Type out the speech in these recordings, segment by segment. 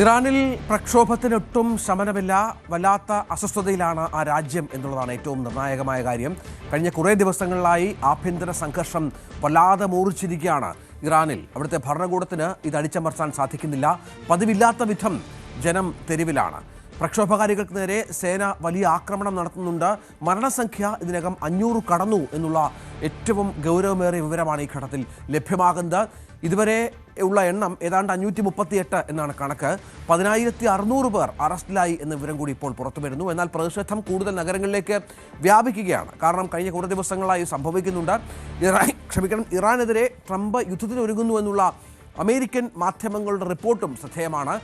ഇറാനിൽ പ്രക്ഷോഭത്തിനൊട്ടും ശമനമില്ല. വല്ലാത്ത അസ്വസ്ഥതയിലാണ് ആ രാജ്യം എന്നുള്ളതാണ് ഏറ്റവും നിർണായകമായ കാര്യം. കഴിഞ്ഞ കുറേ ദിവസങ്ങളിലായി ആഭ്യന്തര സംഘർഷം വല്ലാതെ മൂർച്ഛിച്ചിരിക്കുകയാണ് ഇറാനിൽ. അവിടുത്തെ ഭരണകൂടത്തിന് ഇത് അടിച്ചമർത്താൻ സാധിക്കുന്നില്ല. പതിവില്ലാത്ത വിധം ജനം തെരുവിലാണ്. പ്രക്ഷോഭകാരികൾക്ക് നേരെ സേന വലിയ ആക്രമണം നടത്തുന്നുണ്ട്. മരണസംഖ്യ ഇതിനകം 500 കടന്നു എന്നുള്ള ഏറ്റവും ഗൗരവമേറിയ വിവരമാണ് ഈ ഘട്ടത്തിൽ ലഭ്യമാകുന്നത്. ഇതുവരെ ഉള്ള എണ്ണം ഏതാണ്ട് 538 എന്നാണ് കണക്ക്. 10,600 പേർ അറസ്റ്റിലായി എന്ന വിവരം കൂടി ഇപ്പോൾ പുറത്തു വരുന്നു. എന്നാൽ പ്രതിഷേധം കൂടുതൽ നഗരങ്ങളിലേക്ക് വ്യാപിക്കുകയാണ്. കാരണം കഴിഞ്ഞ കുറേ ദിവസങ്ങളായി സംഭവിക്കുന്നുണ്ട്. ഇറാനെതിരെ ട്രംപ് യുദ്ധത്തിനൊരുങ്ങുന്നു എന്നുള്ള അമേരിക്കൻ മാധ്യമങ്ങളുടെ റിപ്പോർട്ടും ശ്രദ്ധേയമാണ്.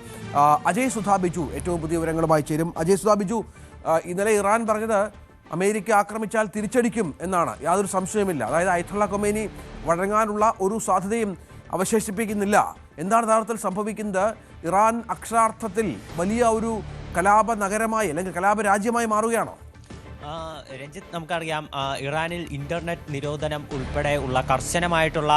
അജയ് സുധാ ബിജു ഏറ്റവും പുതിയ വിവരങ്ങളുമായി ചേരും. അജയ് സുധാ ബിജു, ഇന്നലെ ഇറാൻ പറഞ്ഞത് അമേരിക്ക ആക്രമിച്ചാൽ തിരിച്ചടിക്കും എന്നാണ്. യാതൊരു സംശയമില്ല. അതായത് അയത്തുള്ള ഖൊമൈനി വഴങ്ങാനുള്ള ഒരു സാധ്യതയും അവശേഷിപ്പിക്കുന്നില്ല. എന്താണ് യഥാർത്ഥത്തിൽ സംഭവിക്കുന്നത്? ഇറാൻ അക്ഷരാർത്ഥത്തിൽ വലിയ ഒരു കലാപ നഗരമായി അല്ലെങ്കിൽ കലാപ രാജ്യമായി മാറുകയാണോ? രഞ്ജിത്ത്, നമുക്കറിയാം ഇറാനിൽ ഇന്റർനെറ്റ് നിരോധനം ഉൾപ്പെടെ ഉള്ള കർശനമായിട്ടുള്ള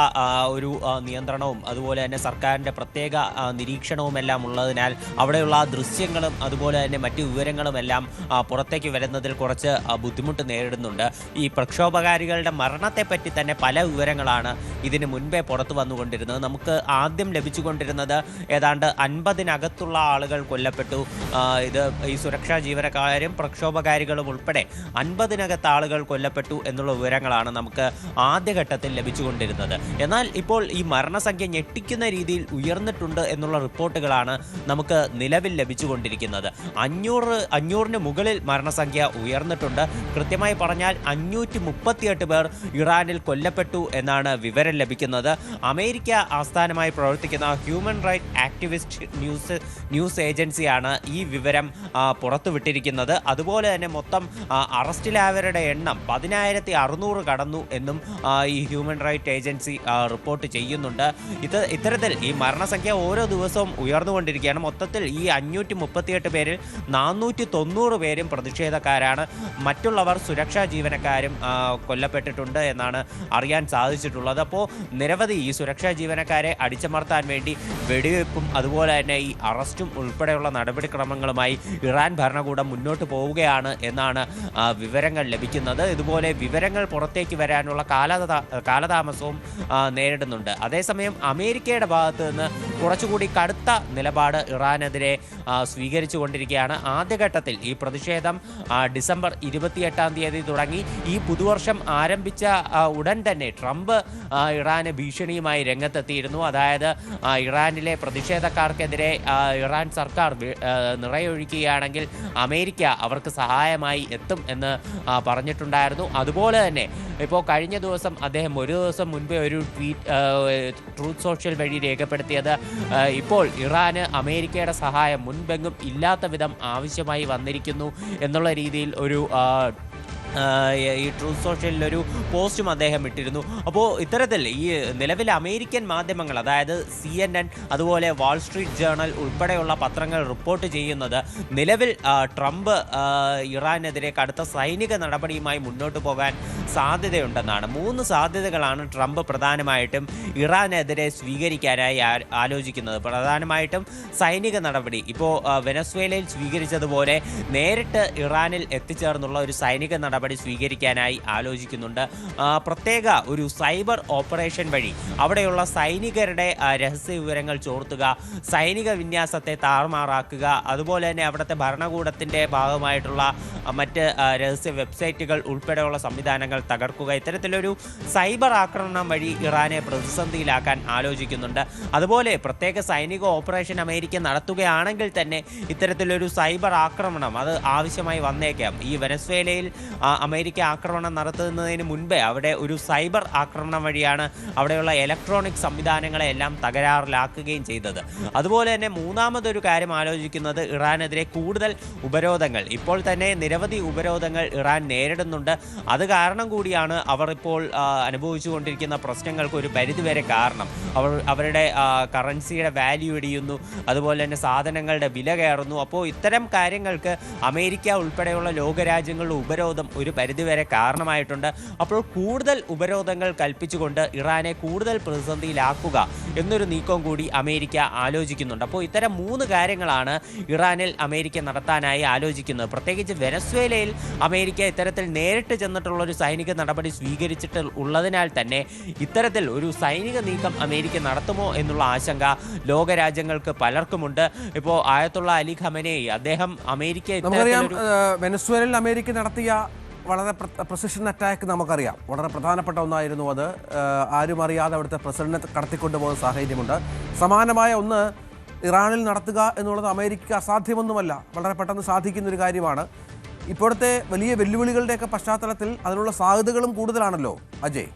ഒരു നിയന്ത്രണവും അതുപോലെ തന്നെ സർക്കാരിൻ്റെ പ്രത്യേക നിരീക്ഷണവും എല്ലാം ഉള്ളതിനാൽ അവിടെയുള്ള ദൃശ്യങ്ങളും അതുപോലെ തന്നെ മറ്റു വിവരങ്ങളുമെല്ലാം പുറത്തേക്ക് വരുന്നതിൽ കുറച്ച് ബുദ്ധിമുട്ട് നേരിടുന്നുണ്ട്. ഈ പ്രക്ഷോഭകാരികളുടെ മരണത്തെപ്പറ്റി തന്നെ പല വിവരങ്ങളാണ് ഇതിന് മുൻപേ പുറത്തു വന്നുകൊണ്ടിരുന്നത്. നമുക്ക് ആദ്യം ലഭിച്ചുകൊണ്ടിരുന്നത് ഏതാണ്ട് 50-നകത്തുള്ള ആളുകൾ കൊല്ലപ്പെട്ടു. ഇത് ഈ സുരക്ഷാ ജീവനക്കാരും പ്രക്ഷോഭകാരികളും ഉൾപ്പെടെ 50-നകത്ത് ആളുകൾ കൊല്ലപ്പെട്ടു എന്നുള്ള വിവരങ്ങളാണ് നമുക്ക് ആദ്യഘട്ടത്തിൽ ലഭിച്ചുകൊണ്ടിരുന്നത്. എന്നാൽ ഇപ്പോൾ ഈ മരണസംഖ്യ ഞെട്ടിക്കുന്ന രീതിയിൽ ഉയർന്നിട്ടുണ്ട് എന്നുള്ള റിപ്പോർട്ടുകളാണ് നമുക്ക് നിലവിൽ ലഭിച്ചുകൊണ്ടിരിക്കുന്നത്. 500-ന് മുകളിൽ മരണസംഖ്യ ഉയർന്നിട്ടുണ്ട്. കൃത്യമായി പറഞ്ഞാൽ 538 പേർ ഇറാനിൽ കൊല്ലപ്പെട്ടു എന്നാണ് വിവരം ലഭിക്കുന്നത്. അമേരിക്ക ആസ്ഥാനമായി പ്രവർത്തിക്കുന്ന ഹ്യൂമൻ റൈറ്റ് ആക്ടിവിസ്റ്റ് ന്യൂസ് ഏജൻസിയാണ് ഈ വിവരം പുറത്തുവിട്ടിരിക്കുന്നത്. അതുപോലെ തന്നെ മൊത്തം അറസ്റ്റിലായവരുടെ എണ്ണം 10,600 കടന്നു എന്നും ഈ ഹ്യൂമൻ റൈറ്റ് ഏജൻസി റിപ്പോർട്ട് ചെയ്യുന്നുണ്ട്. ഇത്തരത്തിൽ ഈ മരണസംഖ്യ ഓരോ ദിവസവും ഉയർന്നുകൊണ്ടിരിക്കുകയാണ്. മൊത്തത്തിൽ ഈ 538 പേരിൽ 490 പേരും പ്രതിഷേധക്കാരാണ്. മറ്റുള്ളവർ സുരക്ഷാ ജീവനക്കാരും കൊല്ലപ്പെട്ടിട്ടുണ്ട് എന്നാണ് അറിയാൻ സാധിച്ചിട്ടുള്ളത്. അപ്പോൾ നിരവധി ഈ സുരക്ഷാ ജീവനക്കാരെ അടിച്ചമർത്താൻ വേണ്ടി വെടിവെപ്പും അതുപോലെ തന്നെ ഈ അറസ്റ്റും ഉൾപ്പെടെയുള്ള നടപടിക്രമങ്ങളുമായി ഇറാൻ ഭരണകൂടം മുന്നോട്ട് പോവുകയാണ് എന്നാണ് വിവരങ്ങൾ ലഭിക്കുന്നത്. ഇതുപോലെ വിവരങ്ങൾ പുറത്തേക്ക് വരാനുള്ള കാലതാമസവും നേരിടുന്നുണ്ട്. അതേസമയം അമേരിക്കയുടെ ഭാഗത്ത് നിന്ന് കുറച്ചുകൂടി കടുത്ത നിലപാട് ഇറാനെതിരെ സ്വീകരിച്ചു കൊണ്ടിരിക്കുകയാണ്. ആദ്യഘട്ടത്തിൽ ഈ പ്രതിഷേധം ഡിസംബർ 28 തുടങ്ങി. ഈ പുതുവർഷം ആരംഭിച്ച ഉടൻ തന്നെ ട്രംപ് ഇറാന് ഭീഷണിയുമായി രംഗത്തെത്തിയിരുന്നു. അതായത് ഇറാനിലെ പ്രതിഷേധക്കാർക്കെതിരെ ഇറാൻ സർക്കാർ നിറയൊഴിക്കുകയാണെങ്കിൽ അമേരിക്ക അവർക്ക് സഹായമായി എത്തും എന്ന് പറഞ്ഞിട്ടുണ്ടായിരുന്നു. അതുപോലെ തന്നെ ഇപ്പോൾ കഴിഞ്ഞ ദിവസം അദ്ദേഹം ഒരു ദിവസം മുൻപേ ഒരു ട്രൂത്ത് സോഷ്യൽ വഴി രേഖപ്പെടുത്തിയത് ഇപ്പോൾ ഇറാന് അമേരിക്കയുടെ സഹായം മുൻപെങ്ങും ഇല്ലാത്ത വിധം ആവശ്യമായി വന്നിരിക്കുന്നു എന്നുള്ള രീതിയിൽ ഒരു ഈ ട്രൂത്ത് സോഷ്യലിലൊരു പോസ്റ്റും അദ്ദേഹം ഇട്ടിരുന്നു. അപ്പോൾ ഇത്തരത്തിൽ ഈ നിലവിൽ അമേരിക്കൻ മാധ്യമങ്ങൾ, അതായത് CNN അതുപോലെ വാൾ സ്ട്രീറ്റ് ജേർണൽ ഉൾപ്പെടെയുള്ള പത്രങ്ങൾ റിപ്പോർട്ട് ചെയ്യുന്നത് നിലവിൽ ട്രംപ് ഇറാനെതിരെ കടുത്ത സൈനിക നടപടിയുമായി മുന്നോട്ട് പോകാൻ സാധ്യതയുണ്ടെന്നാണ്. 3 സാധ്യതകളാണ് ട്രംപ് പ്രധാനമായിട്ടും ഇറാനെതിരെ സ്വീകരിക്കാനായി ആലോചിക്കുന്നത്. പ്രധാനമായിട്ടും സൈനിക നടപടി. ഇപ്പോൾ വെനസ്വേലയിൽ സ്വീകരിച്ചതുപോലെ നേരിട്ട് ഇറാനിൽ എത്തിച്ചേർന്നുള്ള ഒരു സൈനിക നടപടി സ്വീകരിക്കാനായി ആലോചിക്കുന്നുണ്ട്. പ്രത്യേക ഒരു സൈബർ ഓപ്പറേഷൻ വഴി അവിടെയുള്ള സൈനികരുടെ രഹസ്യ വിവരങ്ങൾ ചോർത്തുക, സൈനിക വിന്യാസത്തെ താറുമാറാക്കുക, അതുപോലെ തന്നെ അവിടുത്തെ ഭരണകൂടത്തിൻ്റെ ഭാഗമായിട്ടുള്ള മറ്റ് രഹസ്യ വെബ്സൈറ്റുകൾ ഉൾപ്പെടെയുള്ള സംവിധാനങ്ങൾ തകർക്കുക. ഇത്തരത്തിലൊരു സൈബർ ആക്രമണം വഴി ഇറാനെ പ്രതിസന്ധിയിലാക്കാൻ ആലോചിക്കുന്നുണ്ട്. അതുപോലെ പ്രത്യേക സൈനിക ഓപ്പറേഷൻ അമേരിക്ക നടത്തുകയാണെങ്കിൽ തന്നെ ഇത്തരത്തിലൊരു സൈബർ ആക്രമണം അത് ആവശ്യമായി വന്നേക്കാം. ഈ വെനസ്വേലയിൽ അമേരിക്ക ആക്രമണം നടത്തുന്നതിന് മുൻപേ അവിടെ ഒരു സൈബർ ആക്രമണം വഴിയാണ് അവിടെയുള്ള ഇലക്ട്രോണിക് സംവിധാനങ്ങളെ എല്ലാം തകരാറിലാക്കുകയും ചെയ്തത്. അതുപോലെ തന്നെ മൂന്നാമതൊരു കാര്യം ആലോചിക്കുന്നത് ഇറാനെതിരെ കൂടുതൽ ഉപരോധങ്ങൾ. ഇപ്പോൾ തന്നെ നിരവധി ഉപരോധങ്ങൾ ഇറാൻ നേരിടുന്നുണ്ട്. അത് കാരണം കൂടിയാണ് അവർ ഇപ്പോൾ അനുഭവിച്ചുകൊണ്ടിരിക്കുന്ന പ്രശ്നങ്ങൾക്ക് ഒരു പരിധിവരെ കാരണം. അവരുടെ കറൻസിയുടെ വാല്യൂ ഇടിയുന്നു, അതുപോലെ തന്നെ സാധനങ്ങളുടെ വില കയറുന്നു. അപ്പോൾ ഇത്തരം കാര്യങ്ങൾക്ക് അമേരിക്ക ഉൾപ്പെടെയുള്ള ലോകരാജ്യങ്ങളുടെ ഉപരോധം ഒരു പരിധിവരെ കാരണമായിട്ടുണ്ട്. അപ്പോൾ കൂടുതൽ ഉപരോധങ്ങൾ കൽപ്പിച്ചുകൊണ്ട് ഇറാനെ കൂടുതൽ പ്രതിസന്ധിയിലാക്കുക എന്നൊരു നീക്കം കൂടി അമേരിക്ക ആലോചിക്കുന്നുണ്ട്. അപ്പോൾ ഇത്തരം 3 കാര്യങ്ങളാണ് ഇറാനിൽ അമേരിക്ക നടത്താനായി ആലോചിക്കുന്നത്. പ്രത്യേകിച്ച് വെനസ്വേലയിൽ അമേരിക്ക ഇത്തരത്തിൽ നേരിട്ട് ചെന്നിട്ടുള്ള ഒരു സൈനിക നടപടി സ്വീകരിച്ചിട്ട് ഉള്ളതിനാൽ തന്നെ ഇത്തരത്തിൽ ഒരു സൈനിക നീക്കം അമേരിക്ക നടത്തുമോ എന്നുള്ള ആശങ്ക ലോകരാജ്യങ്ങൾക്ക് പലർക്കുമുണ്ട്. ഇപ്പോൾ ആയത്തുള്ള അലി ഖമനേയി അദ്ദേഹം അമേരിക്ക നമുക്കറിയാം, വെനസ്വേലയിൽ അമേരിക്ക നടത്തിയ വളരെ പ്രസിഷൻ അറ്റാക്ക് നമുക്കറിയാം, വളരെ പ്രധാനപ്പെട്ട ഒന്നായിരുന്നു അത്. ആരും അറിയാതെ അവിടുത്തെ പ്രസിഡന്റിനെ കടത്തിക്കൊണ്ടുപോകുന്ന സാഹചര്യമുണ്ട്. സമാനമായ ഒന്ന് ഇറാനിൽ നടത്തുക എന്നുള്ളത് അമേരിക്കയ്ക്ക് അസാധ്യമൊന്നുമല്ല, വളരെ പെട്ടെന്ന് സാധിക്കുന്നൊരു കാര്യമാണ്. ഇപ്പോഴത്തെ വലിയ വെല്ലുവിളികളുടെയൊക്കെ പശ്ചാത്തലത്തിൽ അതിനുള്ള സാധ്യതകളും കൂടുതലാണല്ലോ അജയ്.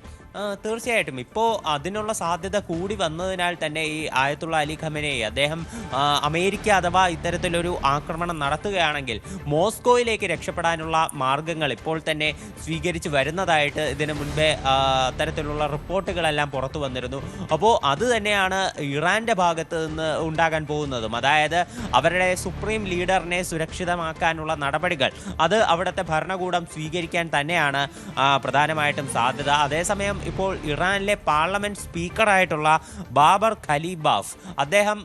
തീർച്ചയായിട്ടും ഇപ്പോൾ അതിനുള്ള സാധ്യത കൂടി വന്നതിനാൽ തന്നെ ഈ ആയത്തുള്ള അലി ഖമനേയി അദ്ദേഹം അമേരിക്ക അഥവാ ഇത്തരത്തിലൊരു ആക്രമണം നടത്തുകയാണെങ്കിൽ മോസ്കോയിലേക്ക് രക്ഷപ്പെടാനുള്ള മാർഗങ്ങൾ ഇപ്പോൾ തന്നെ സ്വീകരിച്ച് വരുന്നതായിട്ട് ഇതിനു മുൻപേ അത്തരത്തിലുള്ള റിപ്പോർട്ടുകളെല്ലാം പുറത്തു വന്നിരുന്നു. അപ്പോൾ അത് തന്നെയാണ് ഇറാൻ്റെ ഭാഗത്ത് നിന്ന് ഉണ്ടാകാൻ പോകുന്നതും. അതായത് അവരുടെ സുപ്രീം ലീഡറിനെ സുരക്ഷിതമാക്കാനുള്ള നടപടികൾ അത് അവിടുത്തെ ഭരണകൂടം സ്വീകരിക്കാൻ തന്നെയാണ് പ്രധാനമായിട്ടും സാധ്യത. അതേസമയം ഇപ്പോൾ ഇറാനിലെ പാർലമെന്റ് സ്പീക്കറായിട്ടുള്ള ബാബർ ഖലീബാഫ് അദ്ദേഹം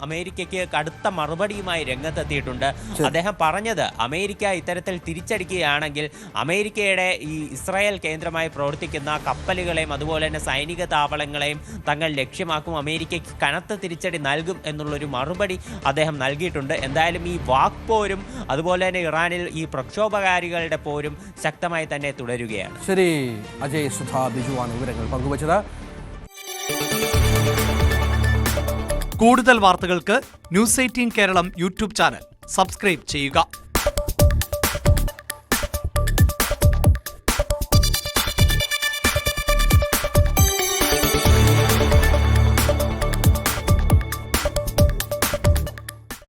അമേരിക്കയ്ക്ക് കടുത്ത മറുപടിയുമായി രംഗത്തെത്തിയിട്ടുണ്ട്. അദ്ദേഹം പറഞ്ഞത് അമേരിക്ക ഇത്തരത്തിൽ തിരിച്ചടിക്കുകയാണെങ്കിൽ അമേരിക്കയുടെ ഈ ഇസ്രായേൽ കേന്ദ്രമായി പ്രവർത്തിക്കുന്ന കപ്പലുകളെയും അതുപോലെ തന്നെ സൈനിക താവളങ്ങളെയും തങ്ങൾ ലക്ഷ്യമാക്കും, അമേരിക്കയ്ക്ക് കനത്ത തിരിച്ചടി നൽകും എന്നുള്ളൊരു മറുപടി അദ്ദേഹം നൽകിയിട്ടുണ്ട്. എന്തായാലും ഈ വാക് പോരും അതുപോലെ തന്നെ ഇറാനിൽ ഈ പ്രക്ഷോഭകാരികളുടെ പോരും ശക്തമായി തന്നെ തുടരുകയാണ്. ശരി, അജയ് സുധാ ബിജുവാണ് വിവരങ്ങൾ പങ്കുവച്ചത്. കൂടുതൽ വാർത്തകൾക്ക് news 18 Keralam YouTube channel subscribe ചെയ്യുക.